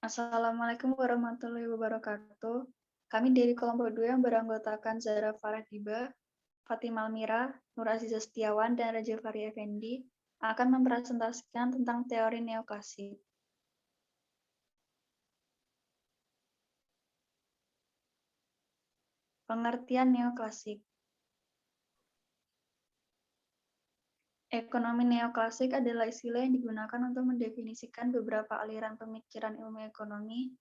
Assalamualaikum warahmatullahi wabarakatuh. Kami dari kelompok 2 yang beranggotakan Zara Farah Diba, Fatima Almira, Nur Aziza Setiawan, dan Raja Fahri Effendi akan mempresentasikan tentang teori neoklasik. Pengertian neoklasik. Ekonomi neoklasik adalah istilah yang digunakan untuk mendefinisikan beberapa aliran pemikiran ilmu ekonomi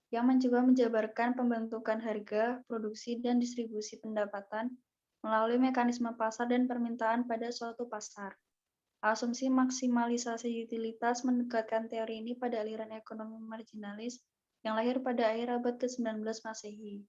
yang mencoba menjabarkan pembentukan harga, produksi, dan distribusi pendapatan melalui mekanisme pasar dan permintaan pada suatu pasar. Asumsi maksimalisasi utilitas mendekatkan teori ini pada aliran ekonomi marginalis yang lahir pada akhir abad ke-19 Masehi.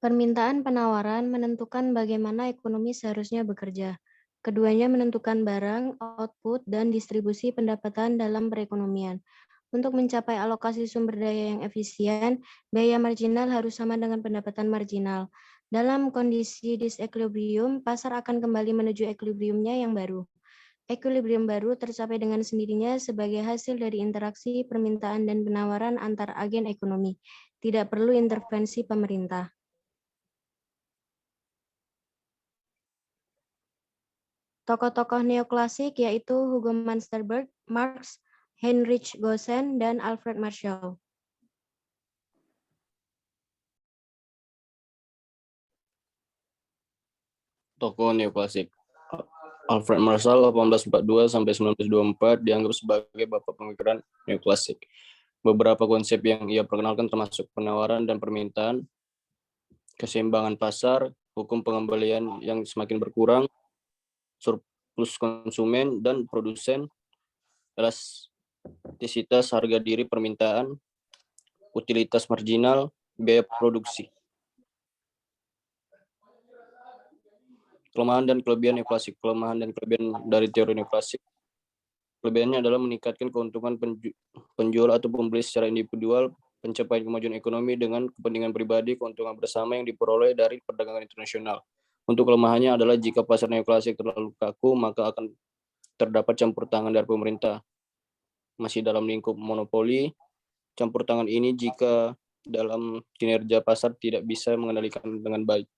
Permintaan penawaran menentukan bagaimana ekonomi seharusnya bekerja. Keduanya menentukan barang, output, dan distribusi pendapatan dalam perekonomian. Untuk mencapai alokasi sumber daya yang efisien, biaya marginal harus sama dengan pendapatan marginal. Dalam kondisi disequilibrium, pasar akan kembali menuju equilibriumnya yang baru. Equilibrium baru tercapai dengan sendirinya sebagai hasil dari interaksi permintaan dan penawaran antar agen ekonomi. Tidak perlu intervensi pemerintah. Tokoh-tokoh neoklasik yaitu Hugo Mansterberg, Marx, Heinrich Gossen, dan Alfred Marshall. Tokoh neoklasik. Alfred Marshall 1842 sampai 1924 dianggap sebagai bapak pemikiran neoklasik. Beberapa konsep yang ia perkenalkan termasuk penawaran dan permintaan, keseimbangan pasar, hukum pengembalian yang semakin berkurang, surplus konsumen dan produsen, elastisitas harga diri permintaan, utilitas marginal, biaya produksi. Kelemahan dan kelebihan neoklasik. Kelemahan dan kelebihan dari teori neoklasik. Kelebihannya adalah meningkatkan keuntungan penjual atau pembeli secara individual, pencapaian kemajuan ekonomi dengan kepentingan pribadi, keuntungan bersama yang diperoleh dari perdagangan internasional. Untuk kelemahannya adalah jika pasar neoklasik terlalu kaku, maka akan terdapat campur tangan dari pemerintah. Masih dalam lingkup monopoli, campur tangan ini jika dalam kinerja pasar tidak bisa mengendalikan dengan baik.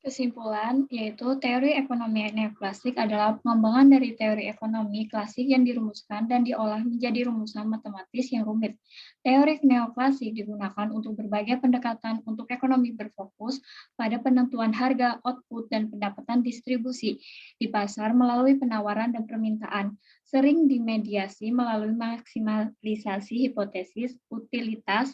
Kesimpulan, yaitu teori ekonomi neoklasik adalah pengembangan dari teori ekonomi klasik yang dirumuskan dan diolah menjadi rumusan matematis yang rumit. Teori neoklasik digunakan untuk berbagai pendekatan untuk ekonomi berfokus pada penentuan harga, output, dan pendapatan distribusi di pasar melalui penawaran dan permintaan, sering dimediasi melalui maksimalisasi hipotesis, utilitas,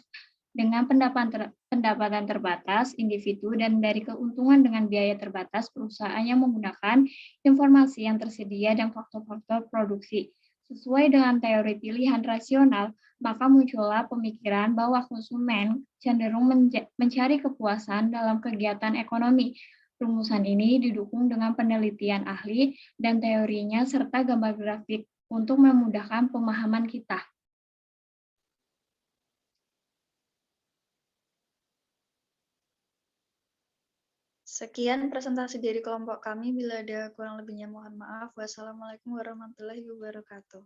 dengan pendapatan terbatas individu dan dari keuntungan dengan biaya terbatas perusahaan yang menggunakan informasi yang tersedia dan faktor-faktor produksi. Sesuai dengan teori pilihan rasional, maka muncullah pemikiran bahwa konsumen cenderung mencari kepuasan dalam kegiatan ekonomi. Rumusan ini didukung dengan penelitian ahli dan teorinya serta gambar grafik untuk memudahkan pemahaman kita. Sekian presentasi dari kelompok kami. Bila ada kurang lebihnya mohon maaf. Wassalamualaikum warahmatullahi wabarakatuh.